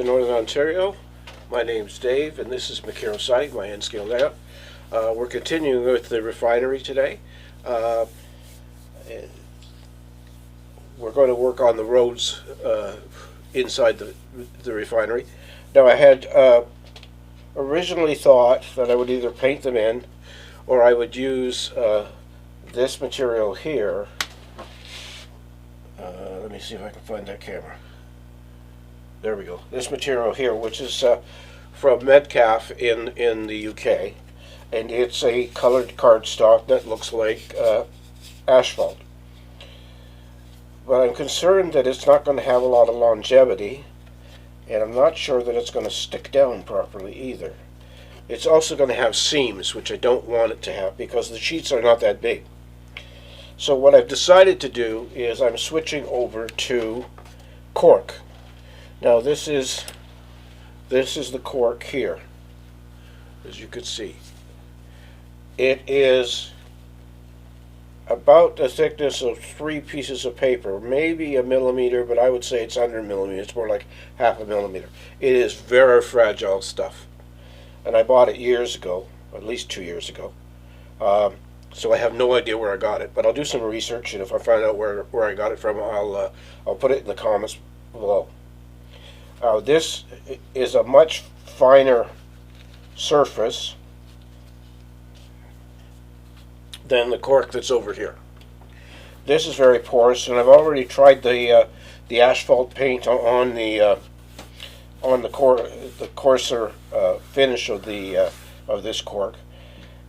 to Northern Ontario. My name's Dave, and this is Macaro Site, my N-scale layout. We're continuing with the refinery today. We're going to work on the roads inside the refinery. Now, I had originally thought that I would either paint them in, or I would use this material here. Let me see if I can find that camera. There we go. This material here, which is from Metcalf in the UK, and it's a colored cardstock that looks like asphalt. But I'm concerned that it's not going to have a lot of longevity, and I'm not sure that it's going to stick down properly either. It's also going to have seams, which I don't want it to have because the sheets are not that big. So what I've decided to do is I'm switching over to cork. Now this is the cork here, as you can see. It is about the thickness of 3 pieces of paper, maybe a millimeter, but I would say it's under a millimeter. It's more like half a millimeter. It is very fragile stuff, and I bought it years ago, at least 2 years ago. So I have no idea where I got it, but I'll do some research, and if I find out where I got it from, I'll put it in the comments below. This is a much finer surface than the cork that's over here. This is very porous, and I've already tried the asphalt paint on the coarser finish of this cork.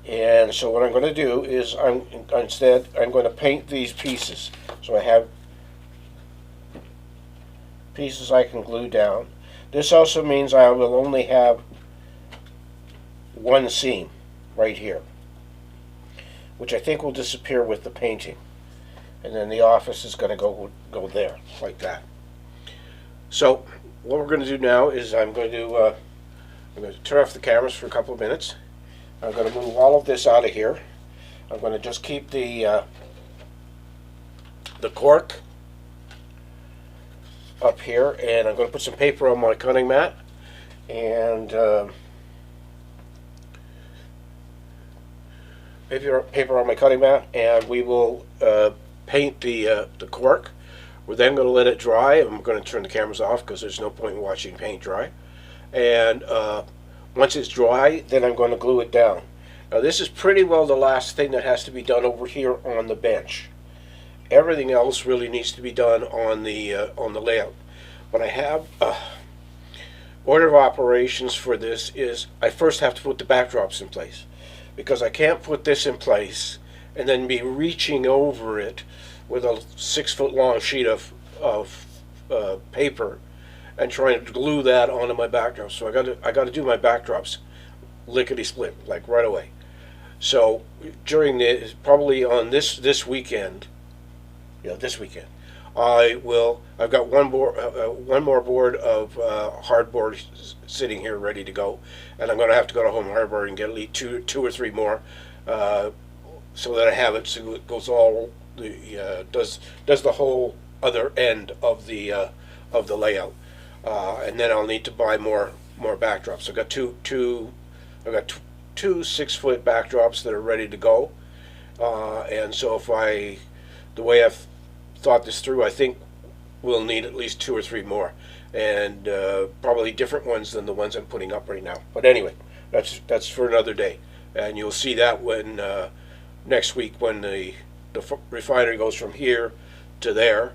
And so what I'm going to do is I'm going to paint these pieces. So I have pieces I can glue down. This also means I will only have one seam right here, which I think will disappear with the painting, and then the office is going to go there like that. So what we're going to do now is I'm going to turn off the cameras for a couple of minutes. I'm going to move all of this out of here. I'm going to just keep the cork up here, and I'm going to put some paper on my cutting mat, and paper on my cutting mat, and we will paint the cork. We're then going to let it dry. I'm going to turn the cameras off because there's no point in watching paint dry. And once it's dry, then I'm going to glue it down. Now this is pretty well the last thing that has to be done over here on the bench. Everything else really needs to be done on the layout. But I have order of operations for this is I first have to put the backdrops in place, because I can't put this in place and then be reaching over it with a 6-foot long sheet of paper and trying to glue that onto my backdrop. So I got to do my backdrops lickety split, like right away. So during probably on this weekend, this weekend, I've got one more board of hardboard sitting here ready to go, and I'm going to have to go to Home Hardware and get at least two or three more, so that I have it so it goes all does the whole other end of the layout. And then I'll need to buy more backdrops. I've got two 6-foot backdrops that are ready to go, and so the way I've thought this through, I think we'll need at least 2 or 3 more, and probably different ones than the ones I'm putting up right now. But anyway, that's for another day, and you'll see that when next week when the refinery goes from here to there.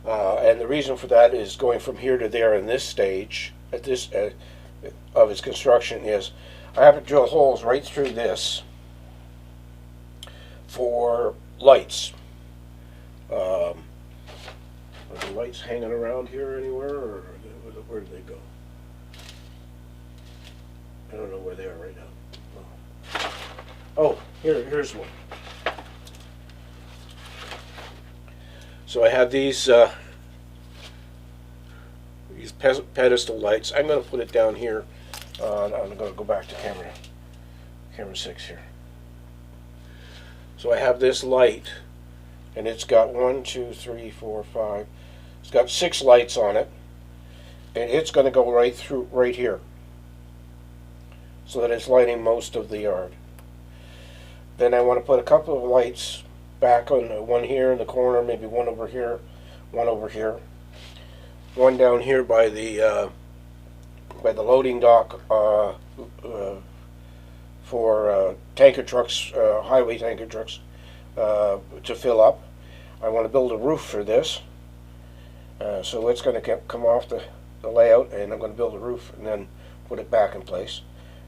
And the reason for that is going from here to there in this stage at this of its construction is I have to drill holes right through this for lights. Are the lights hanging around here anywhere, or where do they go? I don't know where they are right now. Oh, here's one. So I have these pedestal lights. I'm going to put it down here. I'm going to go back to camera 6 here. So I have this light, and it's got 1, 2, 3, 4, 5. It's got 6 lights on it, and it's going to go right through, right here, so that it's lighting most of the yard. Then I want to put a couple of lights back on, one here in the corner, maybe one over here, one over here, one down here by the loading dock for tanker trucks, highway tanker trucks, to fill up. I want to build a roof for this, so it's going to come off the layout, and I'm going to build a roof and then put it back in place.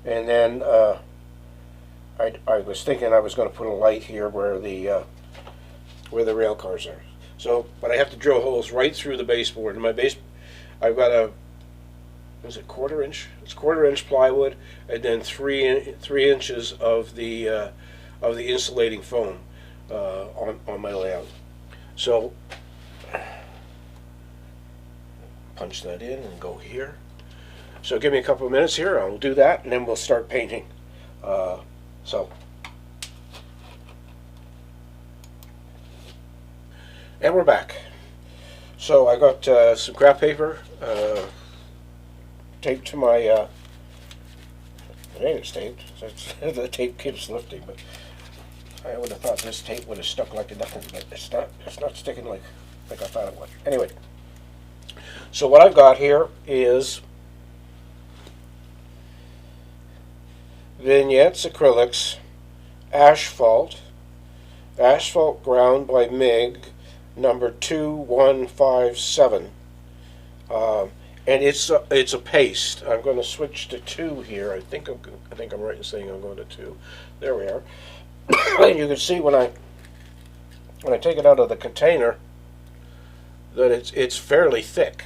And then I was thinking I was going to put a light here where the rail cars are. So, but I have to drill holes right through the baseboard. In my base, I've got a, is it quarter inch? It's quarter-inch plywood, and then three inches of the insulating foam on my layout. So punch that in and go here. So give me a couple of minutes here. I'll do that, and then we'll start painting. And we're back. So I got some craft paper taped to my. I think it's taped. The tape keeps lifting, but I would have thought this tape would have stuck like nothing, but it's not. It's not sticking like I thought it would. Anyway, so what I've got here is vignettes, acrylics, asphalt ground by MIG, number 2157, and it's a paste. I'm going to switch to 2 here. I think I'm right in saying I'm going to 2. There we are. And you can see when I take it out of the container that it's fairly thick.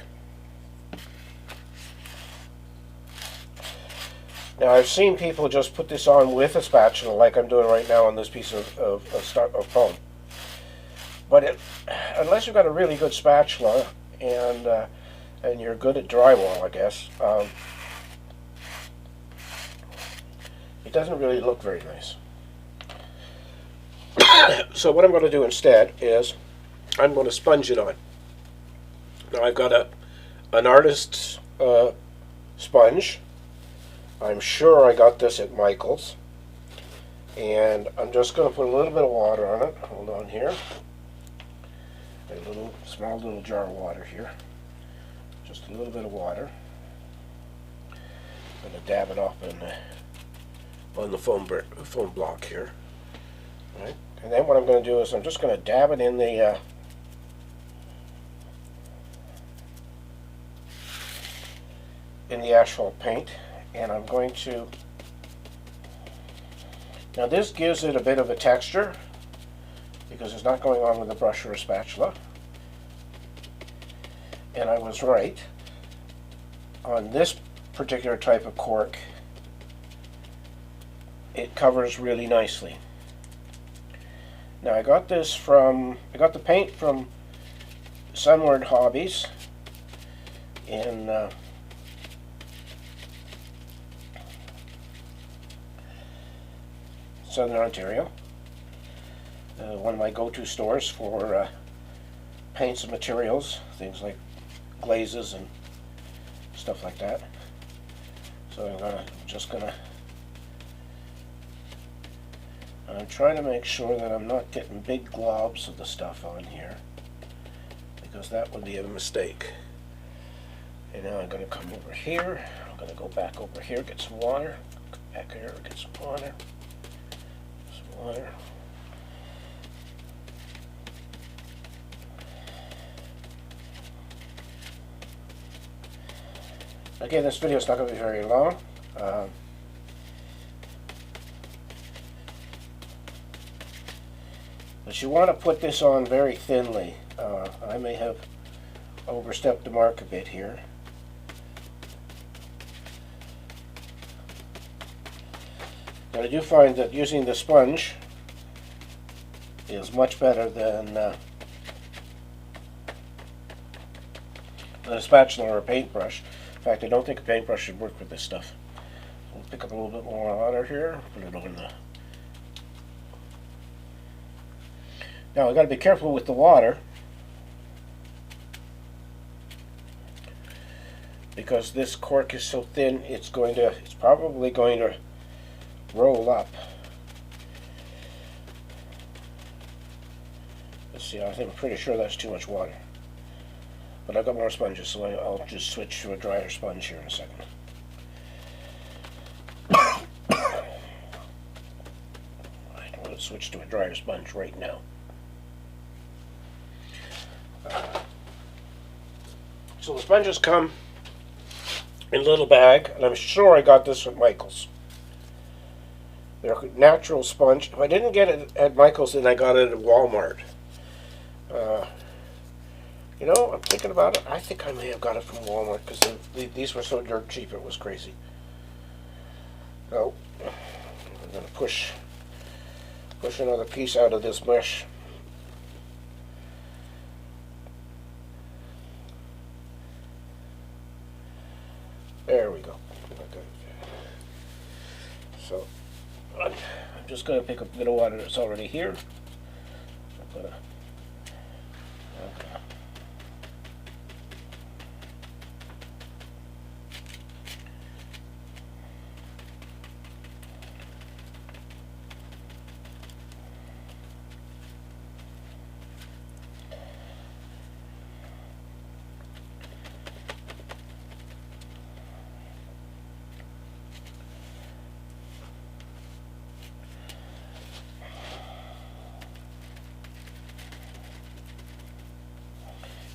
Now I've seen people just put this on with a spatula, like I'm doing right now on this piece of foam. But unless you've got a really good spatula and you're good at drywall, I guess, it doesn't really look very nice. So what I'm going to do instead is I'm going to sponge it on. Now I've got an artist's sponge. I'm sure I got this at Michael's, and I'm just going to put a little bit of water on it. Hold on here. A small little jar of water here. Just a little bit of water. I'm going to dab it off on the foam block here. All right. And then what I'm going to do is I'm just going to dab it in the asphalt paint, and I'm going to, now this gives it a bit of a texture because it's not going on with a brush or a spatula, and I was right. On this particular type of cork, it covers really nicely. Now I got the paint from Sunward Hobbies in Southern Ontario. One of my go-to stores for paints and materials, things like glazes and stuff like that. So I'm trying to make sure that I'm not getting big globs of the stuff on here, because that would be a mistake. And now I'm going to come over here. I'm going to go back over here, get some water. Come back here, get some water. Some water. Again, this video is not going to be very long. But you want to put this on very thinly. I may have overstepped the mark a bit here. But I do find that using the sponge is much better than a spatula or a paintbrush. In fact, I don't think a paintbrush should work with this stuff. We'll pick up a little bit more water here, put it over the... Now I've got to be careful with the water, because this cork is so thin, it's probably going to roll up. Let's see, I'm pretty sure that's too much water. But I've got more sponges, so I'll just switch to a drier sponge here in a second. I'm going to switch to a drier sponge right now. So the sponges come in a little bag, and I'm sure I got this at Michael's. They're a natural sponge. If I didn't get it at Michael's, then I got it at Walmart. You know, I'm thinking about it. I think I may have got it from Walmart because these were so dirt cheap, it was crazy. So, I'm going to push another piece out of this mesh. There we go. So, I'm just going to pick up a bit of water that's already here. I'm going to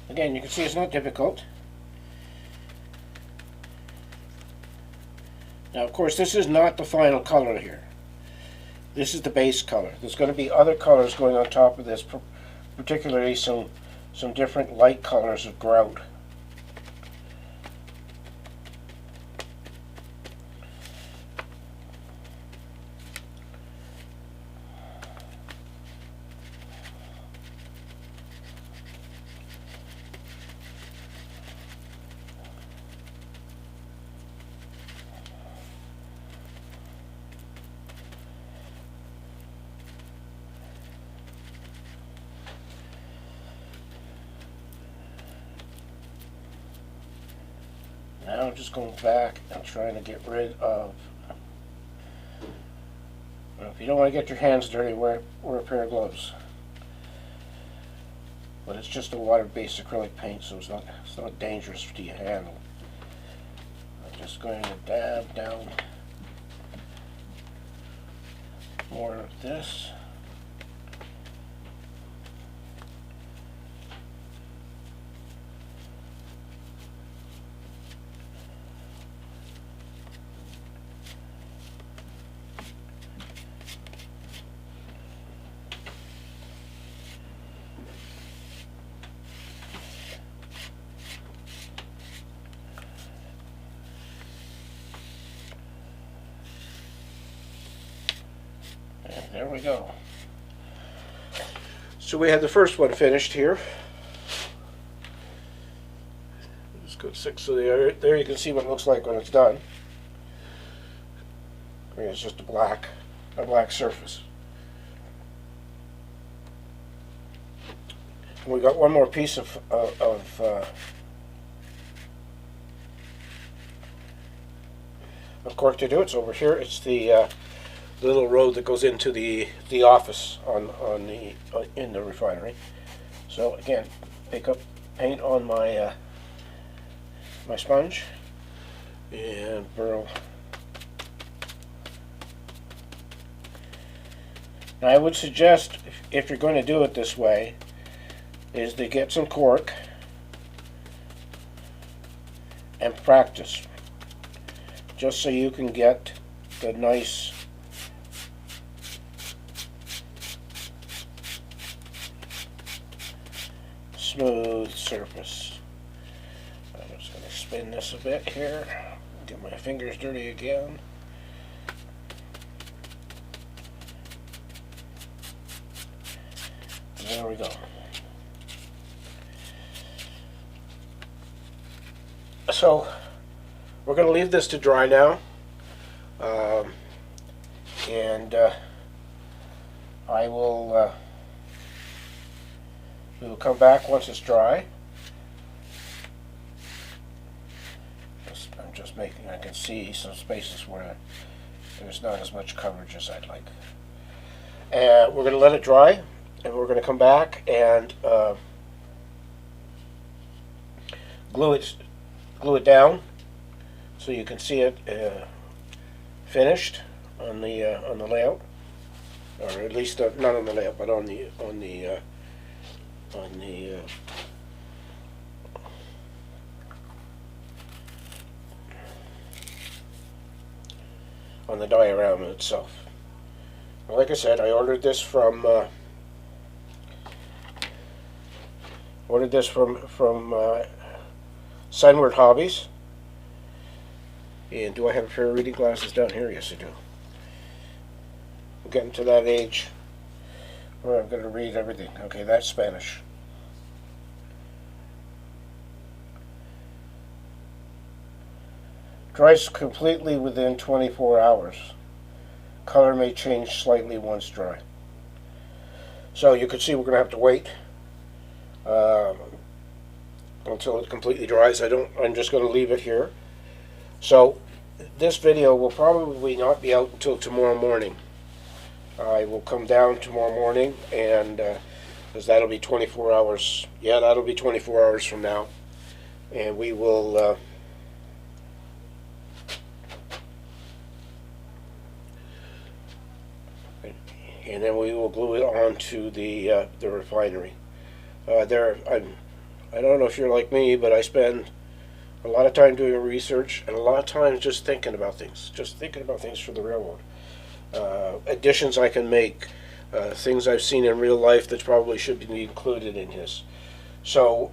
again, you can see it's not difficult. Now, of course, this is not the final color here. This is the base color. There's going to be other colors going on top of this, particularly some different light colors of grout. Now I'm just going back and trying to get rid of, well, if you don't want to get your hands dirty, wear a pair of gloves. But it's just a water-based acrylic paint, so it's not dangerous to your handle. I'm just going to dab down more of this. There we go. So we had the first one finished here. Just go 6 so there you can see what it looks like when it's done. I mean, it's just a black surface. And we got one more piece of cork to do. It's over here. It's the little road that goes into the office in the refinery. So again, pick up paint on my my sponge and burl. Now I would suggest, if you're going to do it this way, is to get some cork and practice, just so you can get the nice smooth surface. I'm just going to spin this a bit here, get my fingers dirty again. There we go. So we're going to leave this to dry now, and I will we will come back once it's dry I can see some spaces where there's not as much coverage as I'd like. And we're going to let it dry, and we're going to come back and glue it down so you can see it finished on the layout, or at least not on the layout, but on the diorama itself. Like I said, I ordered this from Sunward Hobbies. And do I have a pair of reading glasses down here? Yes, I do. I'm getting to that age where I'm going to read everything. Okay, that's Spanish. Dries completely within 24 hours. Color may change slightly once dry. So you can see we're going to have to wait until it completely dries. I'm just going to leave it here. So this video will probably not be out until tomorrow morning. I will come down tomorrow morning, and because that'll be 24 hours. Yeah, that'll be 24 hours from now, and we will. And then we will glue it onto the refinery. I don't know if you're like me, but I spend a lot of time doing research and a lot of time just thinking about things for the railroad. Additions I can make, things I've seen in real life that probably should be included in his. So,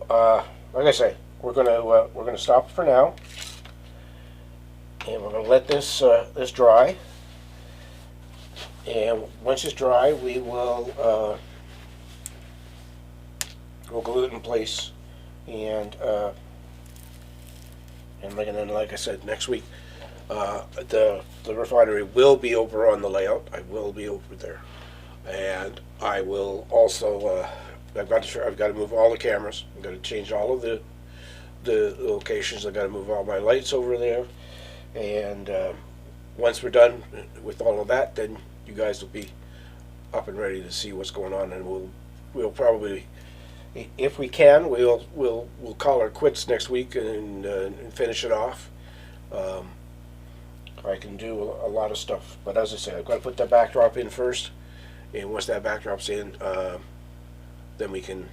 like I say, we're gonna stop for now, and we're gonna let this dry. And once it's dry, we will we'll glue it in place, and then, like I said, next week the refinery will be over on the layout. I will be over there, and I will also I've got to move all the cameras. I've got to change all of the locations. I've got to move all my lights over there, and once we're done with all of that, then you guys will be up and ready to see what's going on, and we'll probably, if we can, we'll call our quits next week and finish it off. I can do a lot of stuff, but as I said, I've got to put that backdrop in first, and once that backdrop's in, then we can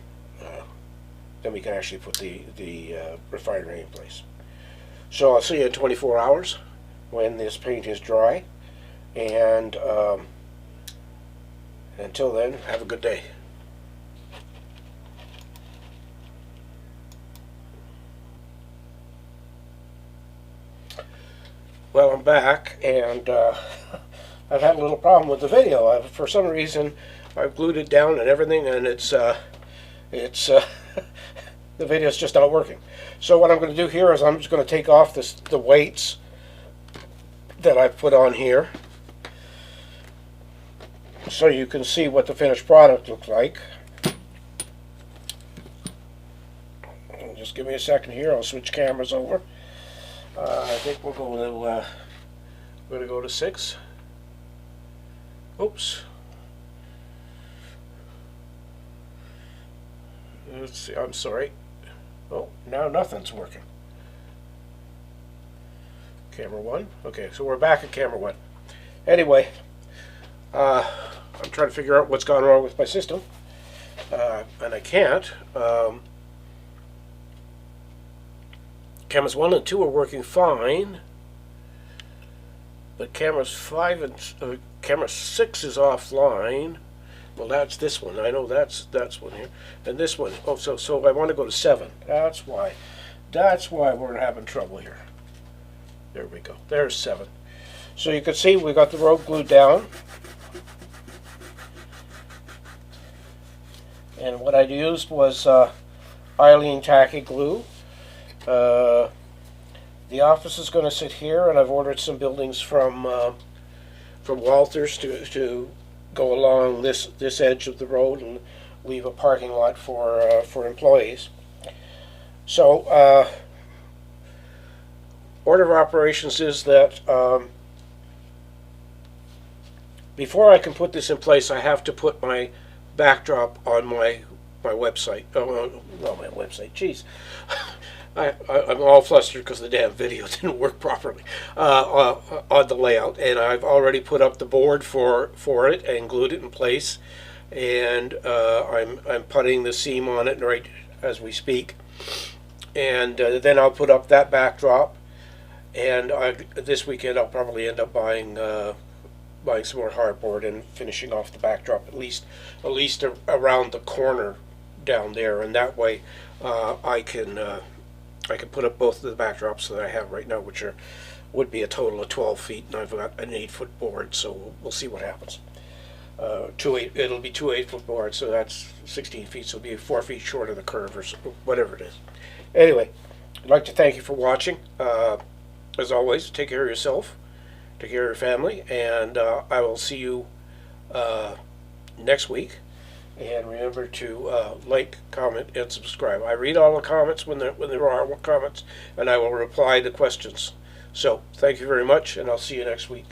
actually put the refinery in place. So I'll see you in 24 hours when this paint is dry. And until then, have a good day. Well, I'm back, and I've had a little problem with the video. For some reason, I've glued it down and everything, and it's the video's just not working. So what I'm going to do here is I'm just going to take off the weights that I've put on here, so you can see what the finished product looks like. Just give me a second here. I'll switch cameras over. I think we're going to go to 6. Oops. Let's see. I'm sorry. Oh, now nothing's working. Camera 1. Okay, so we're back at camera 1. Anyway, I'm trying to figure out what's gone wrong with my system, and I can't. Cameras 1 and 2 are working fine, but cameras 5 and camera 6 is offline. Well, that's this one. I know that's one here, and this one. Oh, so I want to go to 7. That's why we're having trouble here. There we go. There's 7. So you can see we got the rope glued down. And what I used was Aileen tacky glue. The office is going to sit here, and I've ordered some buildings from Walters to go along this edge of the road and leave a parking lot for employees. So order of operations is that before I can put this in place, I have to put my backdrop on my website. Oh, not my website. Jeez. I'm all flustered because the damn video didn't work properly on the layout, and I've already put up the board for it and glued it in place, and I'm putting the seam on it right as we speak, and then I'll put up that backdrop, and this weekend I'll probably end up buying some more hardboard and finishing off the backdrop at least around the corner down there, and that way I can put up both of the backdrops that I have right now, which would be a total of 12 feet, and I've got an 8-foot board, so we'll see what happens. It'll be 2 8-foot boards, so that's 16 feet, so it'll be 4 feet short of the curve or whatever it is. Anyway, I'd like to thank you for watching. As always, take care of yourself, take care of your family, and I will see you next week. And remember to like, comment, and subscribe. I read all the comments when there are comments, and I will reply to questions. So, thank you very much, and I'll see you next week.